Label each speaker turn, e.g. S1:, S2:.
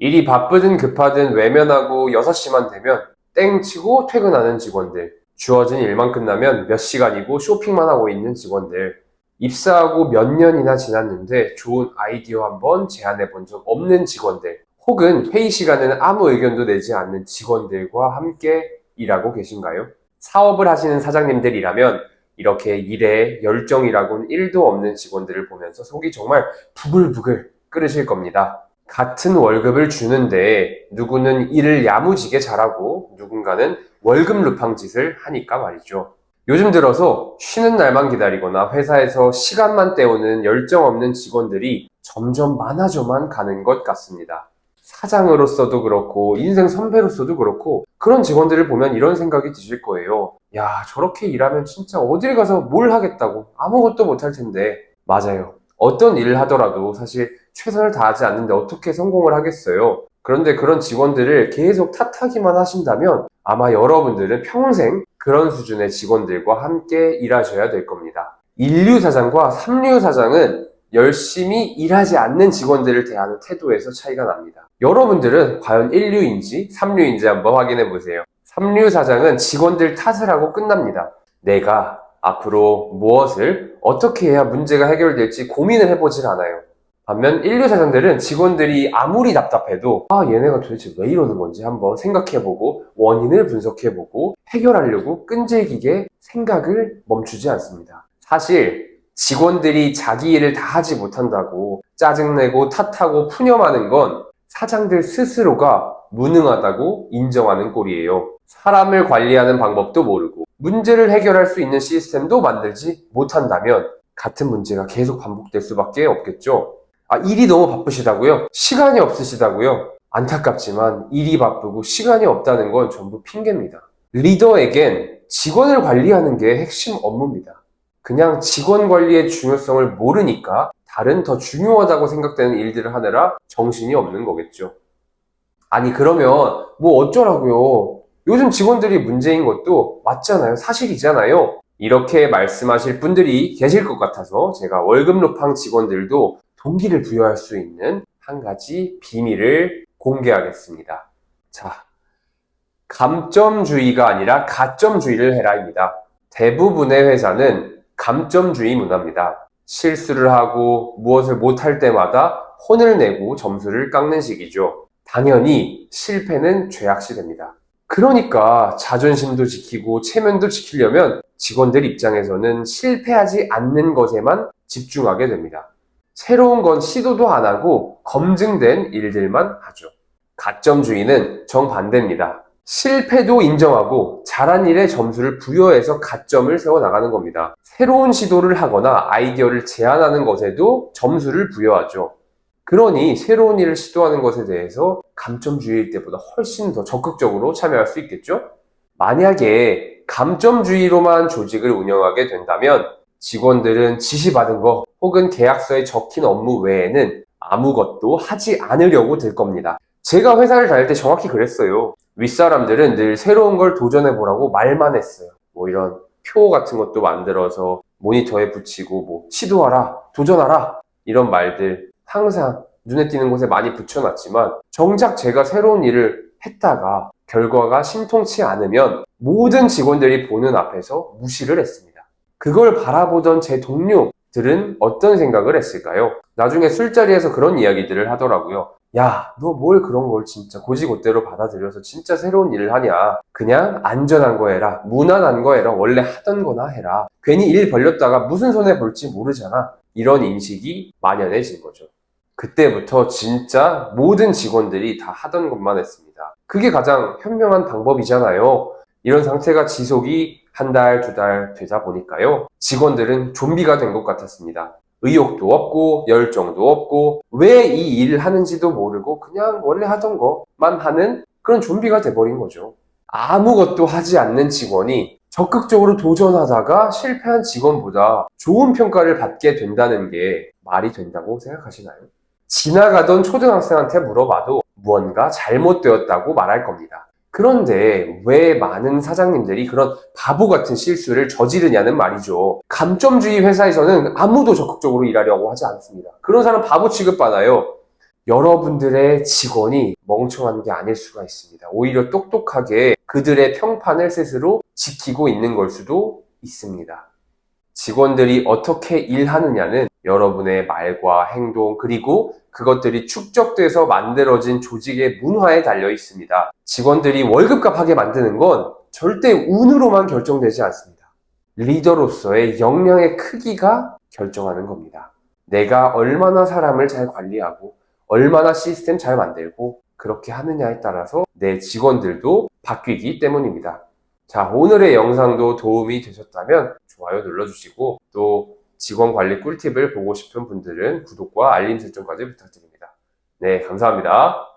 S1: 일이 바쁘든 급하든 외면하고 6시만 되면 땡 치고 퇴근하는 직원들, 주어진 일만 끝나면 몇 시간이고 쇼핑만 하고 있는 직원들, 입사하고 몇 년이나 지났는데 좋은 아이디어 한번 제안해 본 적 없는 직원들, 혹은 회의 시간에는 아무 의견도 내지 않는 직원들과 함께 일하고 계신가요? 사업을 하시는 사장님들이라면 이렇게 일에 열정이라고는 1도 없는 직원들을 보면서 속이 정말 부글부글 끓으실 겁니다. 같은 월급을 주는데 누구는 일을 야무지게 잘하고 누군가는 월급 루팡 짓을 하니까 말이죠. 요즘 들어서 쉬는 날만 기다리거나 회사에서 시간만 때우는 열정 없는 직원들이 점점 많아져만 가는 것 같습니다. 사장으로서도 그렇고 인생 선배로서도 그렇고 그런 직원들을 보면 이런 생각이 드실 거예요. 야, 저렇게 일하면 진짜 어딜 가서 뭘 하겠다고 아무것도 못할 텐데. 맞아요. 어떤 일을 하더라도 사실 최선을 다하지 않는데 어떻게 성공을 하겠어요? 그런데 그런 직원들을 계속 탓하기만 하신다면 아마 여러분들은 평생 그런 수준의 직원들과 함께 일하셔야 될 겁니다. 인류 사장과 삼류 사장은 열심히 일하지 않는 직원들을 대하는 태도에서 차이가 납니다. 여러분들은 과연 1류인지 3류인지 한번 확인해 보세요. 3류 사장은 직원들 탓을 하고 끝납니다. 내가 앞으로 무엇을 어떻게 해야 문제가 해결될지 고민을 해보질 않아요. 반면 1류 사장들은 직원들이 아무리 답답해도 얘네가 도대체 왜 이러는 건지 한번 생각해보고 원인을 분석해보고 해결하려고 끈질기게 생각을 멈추지 않습니다. 사실 직원들이 자기 일을 다 하지 못한다고 짜증내고 탓하고 푸념하는 건 사장들 스스로가 무능하다고 인정하는 꼴이에요. 사람을 관리하는 방법도 모르고 문제를 해결할 수 있는 시스템도 만들지 못한다면 같은 문제가 계속 반복될 수밖에 없겠죠. 일이 너무 바쁘시다고요? 시간이 없으시다고요? 안타깝지만 일이 바쁘고 시간이 없다는 건 전부 핑계입니다. 리더에겐 직원을 관리하는 게 핵심 업무입니다. 그냥 직원 관리의 중요성을 모르니까 다른 더 중요하다고 생각되는 일들을 하느라 정신이 없는 거겠죠. 아니 그러면 뭐 어쩌라고요? 요즘 직원들이 문제인 것도 맞잖아요. 사실이잖아요. 이렇게 말씀하실 분들이 계실 것 같아서 제가 월급 루팡 직원들도 동기를 부여할 수 있는 한 가지 비밀을 공개하겠습니다. 자, 감점주의가 아니라 가점주의를 해라입니다. 대부분의 회사는 감점주의 문화입니다. 실수를 하고 무엇을 못할 때마다 혼을 내고 점수를 깎는 식이죠. 당연히 실패는 죄악시됩니다. 그러니까 자존심도 지키고 체면도 지키려면 직원들 입장에서는 실패하지 않는 것에만 집중하게 됩니다. 새로운 건 시도도 안 하고 검증된 일들만 하죠. 가점주의는 정반대입니다. 실패도 인정하고 잘한 일에 점수를 부여해서 가점을 세워나가는 겁니다. 새로운 시도를 하거나 아이디어를 제안하는 것에도 점수를 부여하죠. 그러니 새로운 일을 시도하는 것에 대해서 감점주의일 때보다 훨씬 더 적극적으로 참여할 수 있겠죠? 만약에 감점주의로만 조직을 운영하게 된다면 직원들은 지시받은 거 혹은 계약서에 적힌 업무 외에는 아무것도 하지 않으려고 들 겁니다. 제가 회사를 다닐 때 정확히 그랬어요. 윗사람들은 늘 새로운 걸 도전해보라고 말만 했어요. 뭐 이런 표 같은 것도 만들어서 모니터에 붙이고 뭐 시도하라, 도전하라 이런 말들 항상 눈에 띄는 곳에 많이 붙여놨지만 정작 제가 새로운 일을 했다가 결과가 신통치 않으면 모든 직원들이 보는 앞에서 무시를 했습니다. 그걸 바라보던 제 동료들은 어떤 생각을 했을까요? 나중에 술자리에서 그런 이야기들을 하더라고요. 야, 너 뭘 그런 걸 진짜 고지고대로 받아들여서 진짜 새로운 일을 하냐. 그냥 안전한 거 해라. 무난한 거 해라. 원래 하던 거나 해라. 괜히 일 벌렸다가 무슨 손해 볼지 모르잖아. 이런 인식이 만연해진 거죠. 그때부터 진짜 모든 직원들이 다 하던 것만 했습니다. 그게 가장 현명한 방법이잖아요. 이런 상태가 지속이 한 달, 2달 되다 보니까요. 직원들은 좀비가 된 것 같았습니다. 의욕도 없고 열정도 없고 왜 이 일을 하는지도 모르고 그냥 원래 하던 것만 하는 그런 좀비가 돼버린 거죠. 아무것도 하지 않는 직원이 적극적으로 도전하다가 실패한 직원보다 좋은 평가를 받게 된다는 게 말이 된다고 생각하시나요? 지나가던 초등학생한테 물어봐도 무언가 잘못되었다고 말할 겁니다. 그런데 왜 많은 사장님들이 그런 바보 같은 실수를 저지르냐는 말이죠. 감점주의 회사에서는 아무도 적극적으로 일하려고 하지 않습니다. 그런 사람 바보 취급받아요. 여러분들의 직원이 멍청한 게 아닐 수가 있습니다. 오히려 똑똑하게 그들의 평판을 스스로 지키고 있는 걸 수도 있습니다. 직원들이 어떻게 일하느냐는 여러분의 말과 행동 그리고 그것들이 축적돼서 만들어진 조직의 문화에 달려 있습니다. 직원들이 월급값 하게 만드는 건 절대 운으로만 결정되지 않습니다. 리더로서의 역량의 크기가 결정하는 겁니다. 내가 얼마나 사람을 잘 관리하고 얼마나 시스템 잘 만들고 그렇게 하느냐에 따라서 내 직원들도 바뀌기 때문입니다. 자, 오늘의 영상도 도움이 되셨다면 좋아요 눌러주시고 또 직원 관리 꿀팁을 보고 싶은 분들은 구독과 알림 설정까지 부탁드립니다. 네, 감사합니다.